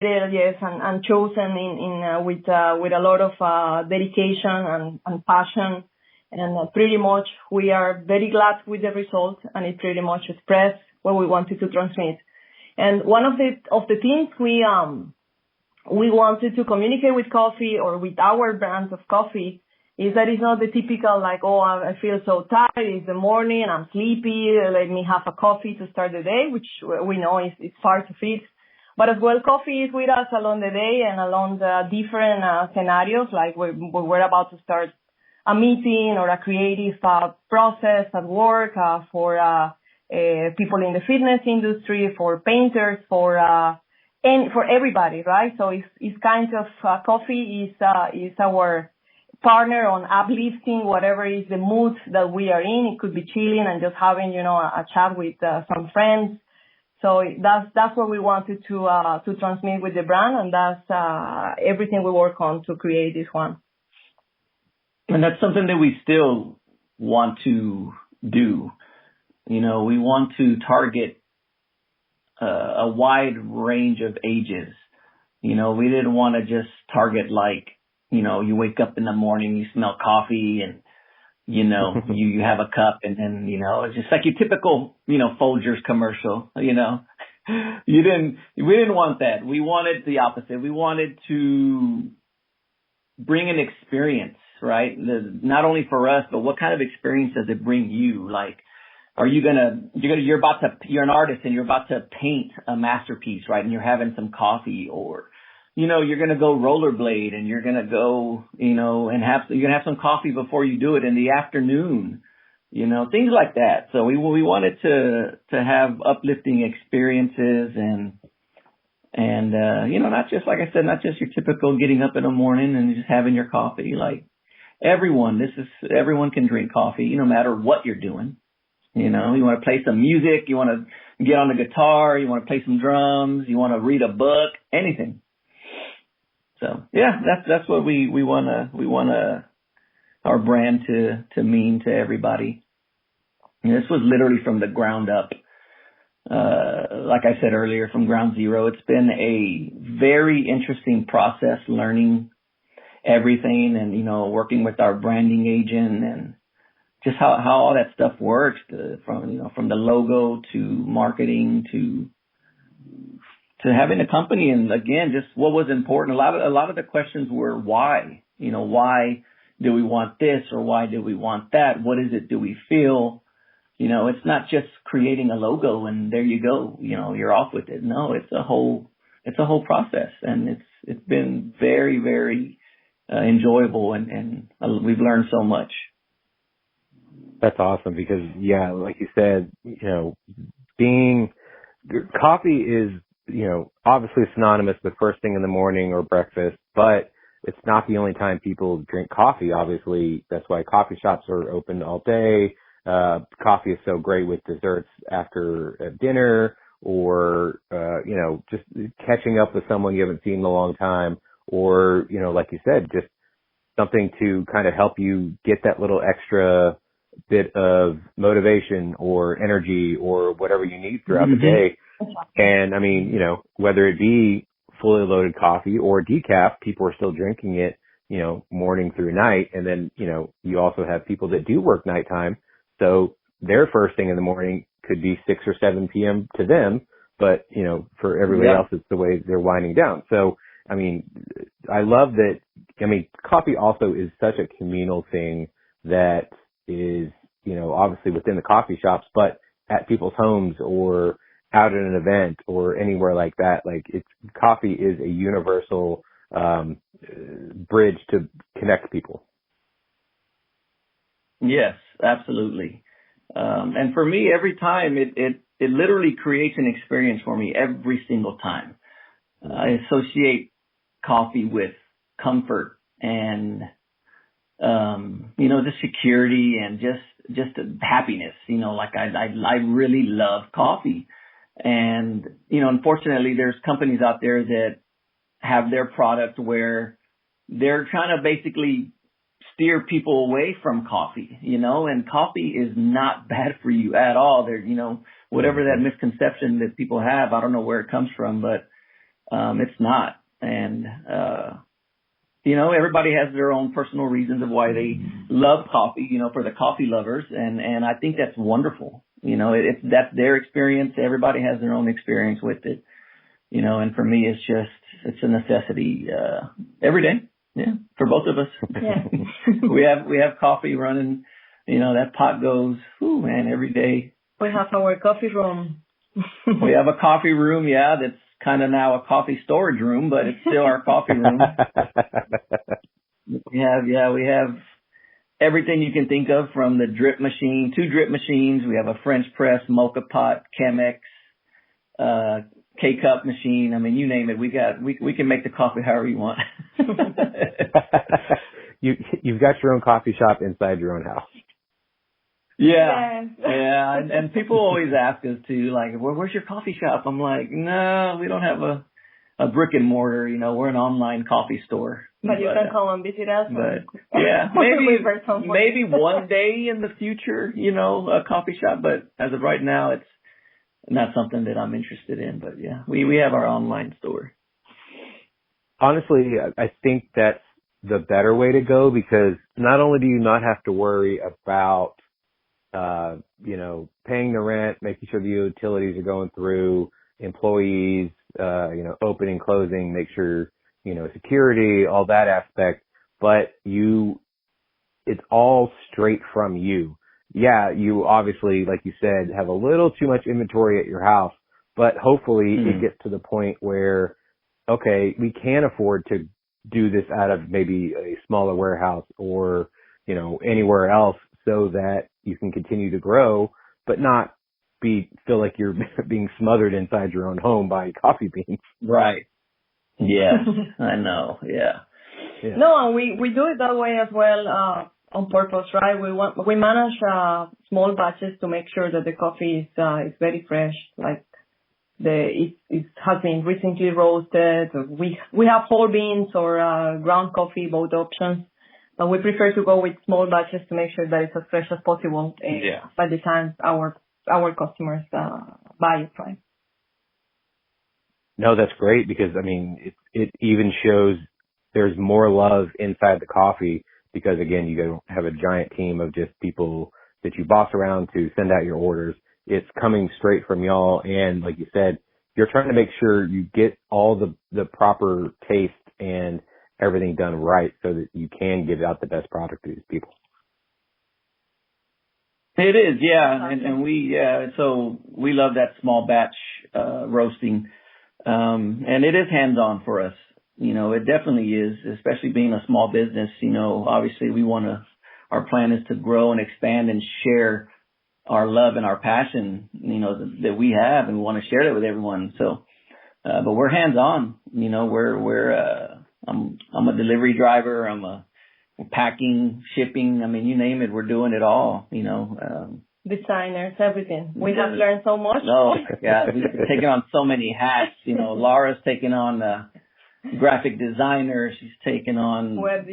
yes, and chosen in with a lot of dedication and passion. And pretty much we are very glad with the result, and it pretty much expressed what we wanted to transmit. And one of the things we wanted to communicate with coffee, or with our brand of coffee, is that it's not the typical like, oh, I feel so tired, it's the morning, I'm sleepy, let me have a coffee to start the day, which we know is part of it. But as well, coffee is with us along the day and along the different scenarios, like we're about to start a meeting or a creative process at work for people in the fitness industry, for painters, for everybody, right? So it's kind of coffee is our partner on uplifting whatever is the mood that we are in. It could be chilling and just having, a chat with some friends. So that's what we wanted to transmit with the brand, and that's everything we work on to create this one. And that's something that we still want to do. We want to target a wide range of ages. We didn't want to just target like, you wake up in the morning, you smell coffee and, you have a cup and then, it's just like your typical, Folgers commercial, we didn't want that. We wanted the opposite. We wanted to bring an experience, right? Not only for us, but what kind of experience does it bring you? Like, you're an artist and you're about to paint a masterpiece, right? And you're having some coffee, or, you're going to go rollerblade and you're going to go, and you're going to have some coffee before you do it in the afternoon, things like that. So we wanted to have uplifting experiences and, not just, like I said, not just your typical getting up in the morning and just having your coffee. Like everyone can drink coffee, no matter what you're doing. You want to play some music, you want to get on the guitar, you want to play some drums, you want to read a book, anything. So yeah, that's what we want our brand to mean to everybody. And this was literally from the ground up. Like I said earlier, from ground zero. It's been a very interesting process learning everything and, working with our branding agent and just how all that stuff works, from the logo to marketing to having a company. And again, just what was important. A lot of the questions were why, why do we want this or why do we want that? What is it? Do we feel? It's not just creating a logo and there you go, you're off with it. No, it's a whole process, and it's been very, very enjoyable, and we've learned so much. That's awesome because, yeah, like you said, coffee is, obviously synonymous with first thing in the morning or breakfast, but it's not the only time people drink coffee. Obviously, that's why coffee shops are open all day. Coffee is so great with desserts after dinner, or, just catching up with someone you haven't seen in a long time, or, like you said, just something to kind of help you get that little extra bit of motivation or energy or whatever you need throughout the day. And I mean, whether it be fully loaded coffee or decaf, people are still drinking it, morning through night. And then, you also have people that do work nighttime. So their first thing in the morning could be 6 or 7 p.m. to them, but, for everybody else, it's the way they're winding down. So, I mean, I love that. I mean, coffee also is such a communal thing that is, obviously within the coffee shops, but at people's homes or out at an event or anywhere like that. Like, coffee is a universal bridge to connect people. Yes, absolutely. And for me, every time it literally creates an experience for me every single time. I associate coffee with comfort and, the security and just happiness, like I really love coffee. And, unfortunately there's companies out there that have their product where they're trying to basically steer people away from coffee, and coffee is not bad for you at all. There, whatever that misconception that people have, I don't know where it comes from, but It's not. And, everybody has their own personal reasons of why they love coffee, for the coffee lovers. And I think that's wonderful. That's their experience. Everybody has their own experience with it, and for me, it's a necessity, every day. Yeah. For both of us. Yeah. we have coffee running, that pot goes, every day. We have our coffee room. We have a coffee room. Yeah. That's kind of now a coffee storage room, but it's still our coffee room. We have everything you can think of, from the drip machine, 2 drip machines. We have a French press, mocha pot, Chemex, K-cup machine. I mean, you name it. We can make the coffee however you want. You've got your own coffee shop inside your own house. Yeah. Yes. Yeah. And people always ask us to, like, where's your coffee shop? I'm like, no, we don't have a brick and mortar. We're an online coffee store. But you can come and visit us. But yeah, maybe one day in the future, a coffee shop. But as of right now, it's not something that I'm interested in. But yeah, we have our online store. Honestly, I think that's the better way to go, because not only do you not have to worry about paying the rent, making sure the utilities are going through, employees, opening, closing, make sure, security, all that aspect, but it's all straight from you. Yeah, you obviously, like you said, have a little too much inventory at your house, but hopefully it gets to the point where, okay, we can afford to do this out of maybe a smaller warehouse or, anywhere else, so that you can continue to grow, but not feel like you're being smothered inside your own home by coffee beans. Right. Yes, I know. Yeah. No, and we do it that way as well, on purpose, right? We manage small batches to make sure that the coffee is very fresh. Like it has been recently roasted. We have whole beans or ground coffee, both options. But we prefer to go with small batches to make sure that it's as fresh as possible by the time our customers buy it, right? No, that's great, because it even shows there's more love inside the coffee, because again, you don't have a giant team of just people that you boss around to send out your orders. It's coming straight from y'all, and like you said, you're trying to make sure you get all the proper taste and everything done right, so that you can give out the best product to these people. It is, yeah, and so we love that small batch roasting, and it is hands-on for us. It definitely is, especially being a small business. Obviously our plan is to grow and expand and share our love and our passion, that we have, and we want to share that with everyone. So, but we're hands-on. I'm a delivery driver. I'm packing, shipping. I mean, you name it, we're doing it all. Designers, everything. We have learned so much. Oh, yeah, we've taken on so many hats. Laura's taken on graphic designer. She's taken on web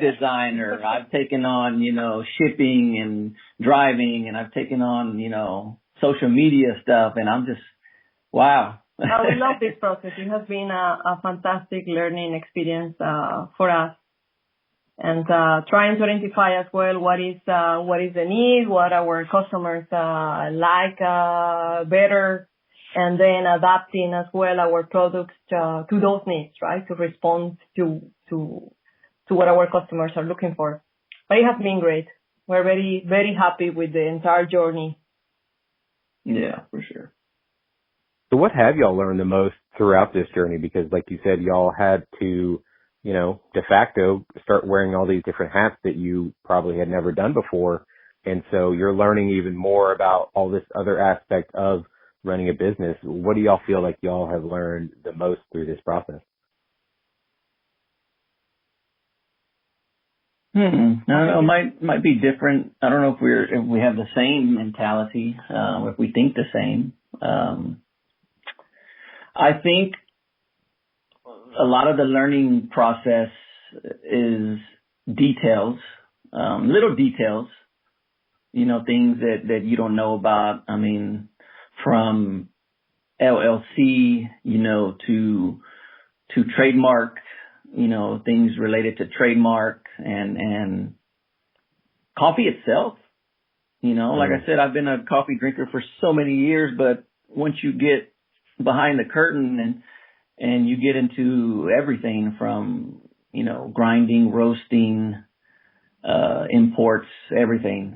designer. I've taken on, shipping and driving, and I've taken on, social media stuff. And I'm just, wow. I love this process. It has been a fantastic learning experience for us. And trying to identify as well what is the need, what our customers like better, and then adapting as well our products to those needs, right? To respond to what our customers are looking for. But it has been great. We're very, very happy with the entire journey. Yeah, for sure. So what have y'all learned the most throughout this journey? Because like you said, y'all had to, de facto start wearing all these different hats that you probably had never done before. And so you're learning even more about all this other aspect of running a business. What do y'all feel like y'all have learned the most through this process? I don't know. Might be different. I don't know if we have the same mentality, if we think the same. I think a lot of the learning process is details, little details, things that you don't know about. I mean, from LLC, to trademark, things related to trademark and coffee itself. Like I said, I've been a coffee drinker for so many years, but once you get behind the curtain and you get into everything from, grinding, roasting, imports, everything,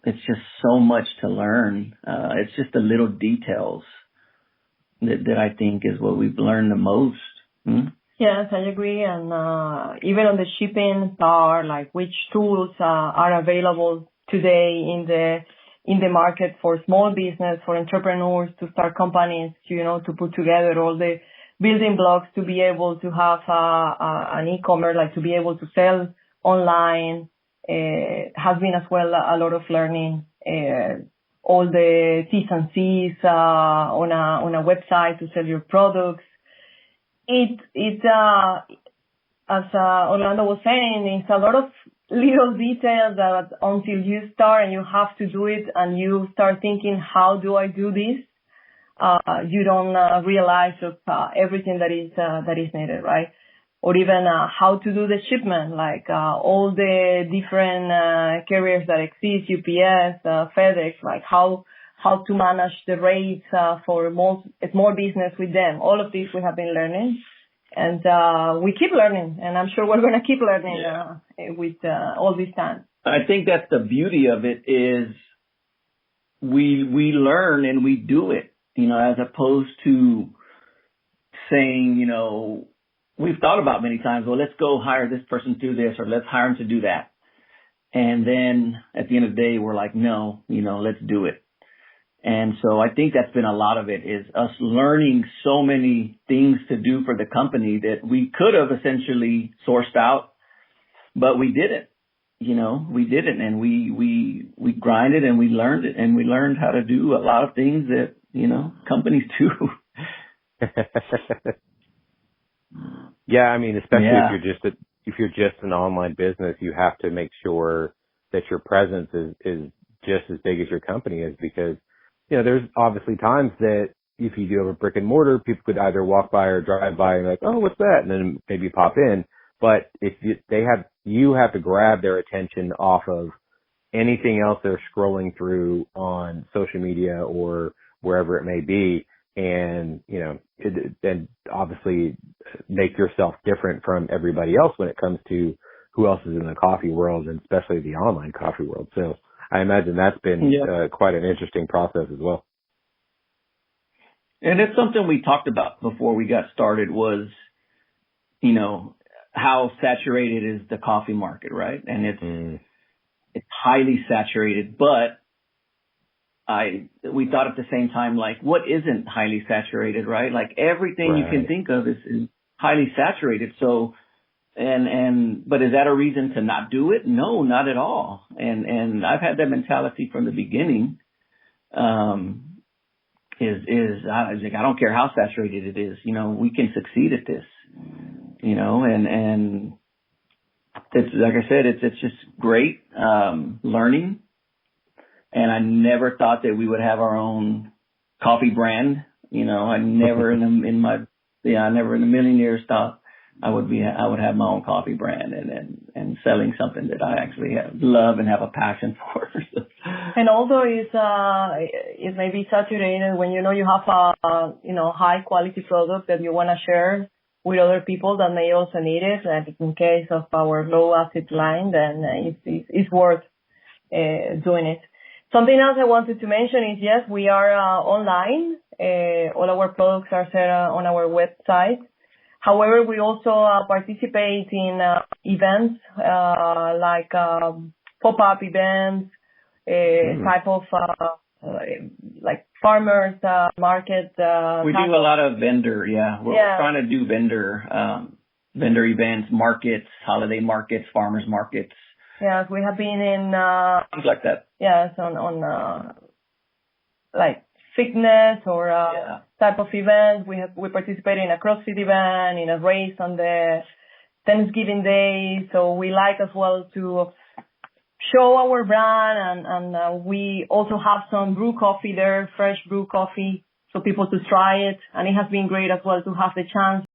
it's just so much to learn. It's just the little details that I think is what we've learned the most. Yes, I agree. And even on the shipping part, like which tools are available today in the market for small business, for entrepreneurs to start companies, to put together all the building blocks to be able to have an e-commerce, like to be able to sell online, has been as well a lot of learning. All the T's and C's on a website to sell your products. It's as Orlando was saying, it's a lot of little details that until you start and you have to do it and you start thinking, how do I do this? You don't realize of everything that is needed, right? Or even how to do the shipment, like all the different carriers that exist, UPS, FedEx, like how to manage the rates for small business with them. All of this we have been learning, and we keep learning, and I'm sure we're going to keep learning with all this time. I think that's the beauty of it is we learn and we do it, as opposed to saying, we've thought about many times, well, let's go hire this person to do this, or let's hire him to do that. And then at the end of the day, we're like, no, let's do it. And so I think that's been a lot of it, is us learning so many things to do for the company that we could have essentially sourced out, but we didn't. We didn't, and we grinded and we learned it, and we learned how to do a lot of things that, companies do. Yeah, I mean, especially if you're just an online business, you have to make sure that your presence is just as big as your company is, because there's obviously times that if you do have a brick and mortar, people could either walk by or drive by and like, oh, what's that? And then maybe pop in. But if you have to grab their attention off of anything else they're scrolling through on social media or wherever it may be. And, then obviously make yourself different from everybody else when it comes to who else is in the coffee world, and especially the online coffee world. So I imagine that's been quite an interesting process as well. And it's something we talked about before we got started was, how saturated is the coffee market, right? And it's highly saturated, but we thought at the same time, like, what isn't highly saturated, right? Like everything you can think of is highly saturated. So, but is that a reason to not do it? No, not at all. And I've had that mentality from the beginning. I don't care how saturated it is, we can succeed at this, and it's, like I said, it's just great, learning. And I never thought that we would have our own coffee brand. I never in a million years thought I would have my own coffee brand and selling something that I actually love and have a passion for. And although it may be saturated when you have a high quality product that you want to share with other people that may also need it, like in case of our low acid line, then it's worth doing it. Something else I wanted to mention is, yes, we are online. All our products are set on our website. However, we also participate in events like pop-up events, type of like farmers market. We do a lot of vendor, We're trying to do vendor events, markets, holiday markets, farmers markets. Yes, we have been in things like that. Yes, on like fitness or type of event. We participate in a CrossFit event, in a race on the Thanksgiving Day. So we like as well to show our brand, and we also have some brew coffee there, fresh brew coffee so people to try it. And it has been great as well to have the chance